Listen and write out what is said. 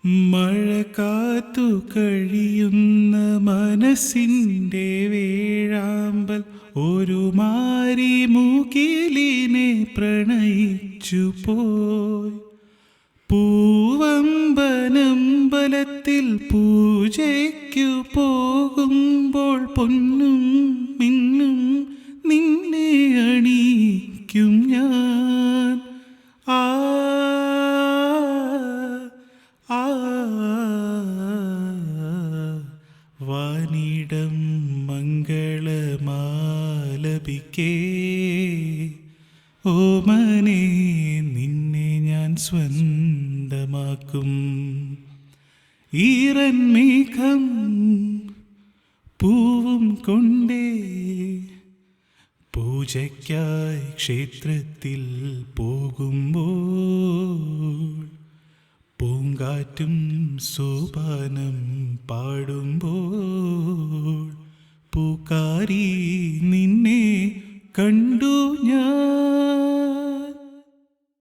മഴ കാത്തു കഴിയുന്ന മനസ്സിൻ്റെ വേഴാമ്പൽ ഒരു മാരി മൂക്കിലിനെ പ്രണയിച്ചു പോയി. പൂവമ്പനമ്പലത്തിൽ പൂജയ്ക്കു പോകുമ്പോൾ പൊന്നും മിന്നും നിന്നെ അണിയിക്കും ഞാൻ. ആ ആ വാനിടം മംഗളമാലപിക്കേ ഓമനെ നിന്നെ ഞാൻ സ്വന്തമാക്കും. ഈറൻമേഘം പൂവും കൊണ്ടേ പൂജയ്ക്കായി ക്ഷേത്രത്തിൽ പോകുമ്പോൾ പൂങ്കാറ്റും സോപാനം പാടുമ്പോൾ പൂക്കാരി നിന്നെ കണ്ടു ഞാൻ.